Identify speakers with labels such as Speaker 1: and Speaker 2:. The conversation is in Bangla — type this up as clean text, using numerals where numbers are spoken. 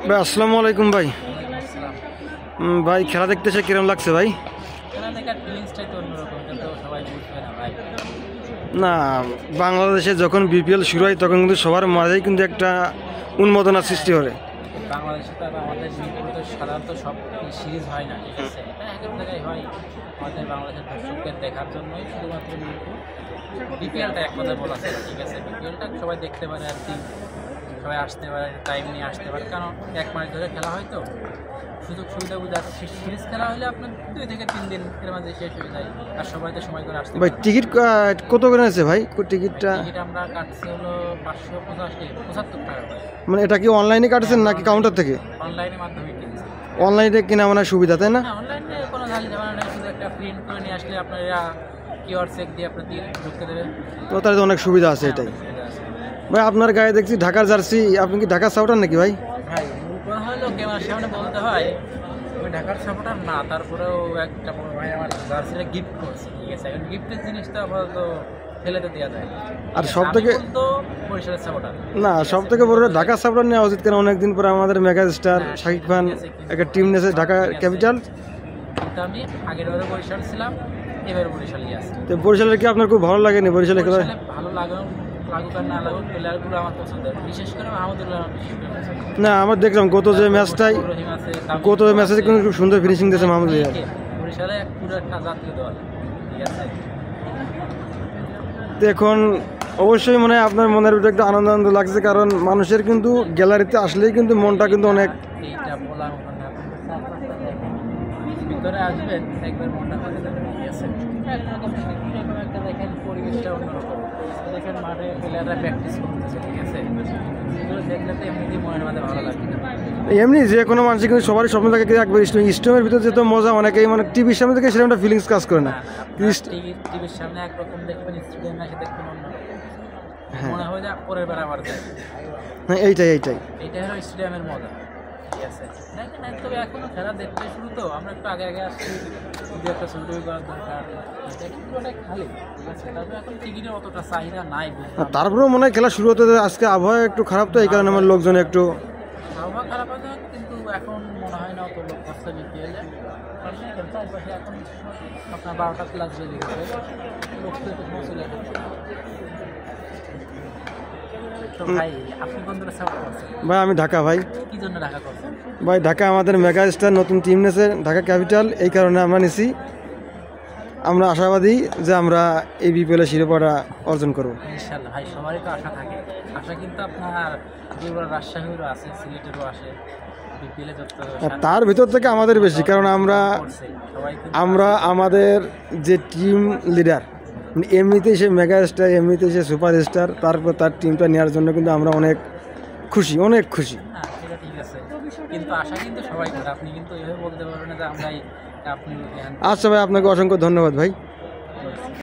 Speaker 1: ভাই আসসালামু আলাইকুম ভাই। ভাই খেলা দেখতে এসে কিরম লাগছে ভাই? না, বাংলাদেশে যখন বিপিএল শুরু হয় তখন কিন্তু সবার মাঝেই কিন্তু একটা উন্মাদনার সৃষ্টি করে।
Speaker 2: বাংলাদেশে তো আমাদের মিরপুরে সাধারণত সব সিরিজ হয় না, ঠিক আছে, এটা এক জায়গায় হয় আমাদের বাংলাদেশের দর্শকদের দেখার জন্যই শুধুমাত্র মিরপুর বিপিএলটা এক কথায় বলা যায়, ঠিক আছে। বিপিএলটা সবাই দেখতে পারে আর কি, সবাই আসতে পারে, টাইম নিয়ে আসতে পারে, কারণ এক মাস ধরে খেলা হয় তো সুযোগ সুবিধা বুঝে আসছে। সিরিজ খেলা হলে আপনার 2 থেকে 3 দিন এর মাঝে শেষ হয়ে যায়, আর সবাই তো সময় করে আসতে
Speaker 1: ভাই টিকিট কত করে আছে ভাই? টিকিট
Speaker 2: আমরা কাটছি হলো 575 টাকা।
Speaker 1: মানে এটা কি অনলাইনে কাটছেন নাকি কাউন্টার থেকে?
Speaker 2: অনলাইনের মাধ্যমে কিনছি।
Speaker 1: অনলাইনে কিনা মানে সুবিধা, তাই না?
Speaker 2: অনলাইনে কোনো ঝালি ঝামেলা নেই, শুধু একটা প্রিন্ট করে নিয়ে আসলে আপনারা কিউআর চেক দিয়ে আপনার দিয়ে ঢুকতে দেবেন,
Speaker 1: তো তার অনেক সুবিধা আছে এটাই। ভাই আপনার গায়ে দেখছি ঢাকার জার্সি, আপনি কি ঢাকার সাপোর্টার নাকি ভাই?
Speaker 2: ভাই হলো ক্যামেরার সামনে বলতে হয় ওই ঢাকার সাপোর্টার না, তারপরেও একটা বড় ভাই আমার জার্সিটা গিফট করছে, ঠিক আছে। এখন গিফটের জিনিসটা আপাতত ফেলে তো দেওয়া যায়।
Speaker 1: আর সব থেকে
Speaker 2: বরিশালের সাপোর্টার
Speaker 1: না, সব থেকে বড় ঢাকার সাপোর্টার নেওয়া উচিত, কারণ অনেকদিন পরে আমাদের মেগা স্টার শাকিব খান একটা টিম নিয়েছে ঢাকা ক্যাপিটাল।
Speaker 2: কিন্তু আমি আগের বারে বরিশাল ছিলাম, এবার বরিশালই আছে।
Speaker 1: তো বরিশালের কি আপনার খুব ভালো লাগেনি? বরিশালে খেলা
Speaker 2: ভালো লাগুক আর না লাগুক, প্লেয়ারগুলো আমার পছন্দের, বিশেষ করে মাহমুদুল্লাহ।
Speaker 1: না, আমার দেখলাম গত যে ম্যাচটাই, গত ম্যাচে কিন্তু খুব সুন্দর ফিনিশিং দিয়েছে মাহমুদুল্লাহ।
Speaker 2: বরিশালে পুরো একটা জাতীয় দল, ঠিক আছে।
Speaker 1: তো এখন অবশ্যই মনে হয় আপনার মনের ভিতরে একটা আনন্দ আনন্দ লাগছে, কারণ মানুষের কিন্তু গ্যালারিতে আসলেই কিন্তু মনটা কিন্তু অনেক
Speaker 2: এইটা বলার মতো না, ভিতরে আসবেন একবার মনটা করে যাবে, ঠিক আছে। একরকম একটা দেখেন পরিবেশটা অন্যরকম, দেখেন মাঠে প্লেয়াররা প্র্যাকটিস করতেছে, ঠিক আছে। এগুলো দেখলে তো এমনিতেই মনের মাঝে ভালো লাগে।
Speaker 1: এমনি যে কোনো মানুষের কিন্তু সবারই স্বপ্ন থাকে একবার স্টেডিয়ামের ভিতরে যেত মজা, অনেকেই মানে টিভির সামনে থেকে সেরকম একটা ফিলিংস কাজ করে না।
Speaker 2: টিভির সামনে একরকম দেখবেন, স্টেডিয়ামে এসে দেখবেন অন্যরকম, মনে হয় যে পরের বার আবার যায়।
Speaker 1: হ্যাঁ, এইটাই
Speaker 2: হলো স্টেডিয়ামের মজা, ঠিক আছে। দেখেন তবে এখনো খেলা দেখতে শুরু তো, আমরা একটু আগে আসছি, যদি একটা ছবি করার দরকার, এটা কিন্তু অনেক খালি, ঠিক আছে। তারপরে এখন টিকিটের অতটা চাহিদা নাই,
Speaker 1: তারপরেও মনে হয় খেলা শুরু হতে আজকে আবহাওয়া একটু খারাপ, তো এই কারণে আমার লোকজন একটু
Speaker 2: আবহাওয়া খারাপ আছে, কিন্তু এখন মনে হয় না অত লোক আসতে নিতে এলে চারপাশে এখন আপনার 12টা প্লাস বেজে গেছে, লোক তো একটু চলে যাবে।
Speaker 1: ভাই আমি ঢাকা। ভাই
Speaker 2: কি জন্য ঢাকা করছেন?
Speaker 1: ভাই ঢাকা আমাদের মেগা স্টার নতুন টিম নিয়েছে ঢাকা ক্যাপিটাল, এই কারণে আমরা নিছি। আমরা আশাবাদী যে আমরা এই বিপিএলের শিরোপাটা অর্জন করব
Speaker 2: ইনশাআল্লাহ। ভাই সবারই তো আশা থাকে, আশা কিন্তু আপনার রাজশাহীরও আছে, সিলেটেরও আসে বিপিএলে,
Speaker 1: তার ভিতর থেকে আমাদের বেশি, কারণ আমরা আমাদের যে টিম লিডার এমনিতেই সে মেগা স্টার, এমনিতেই সে সুপার স্টার, তারপর তার টিমটা নেওয়ার জন্য কিন্তু আমরা অনেক খুশি।
Speaker 2: সেটা ঠিক আছে, কিন্তু আশা কিন্তু সবাই করে, আপনি কিন্তু এভাবে বলতে পারবেন না যে আমরাই আপনি।
Speaker 1: আচ্ছা ভাই, আপনাকে অসংখ্য ধন্যবাদ ভাই।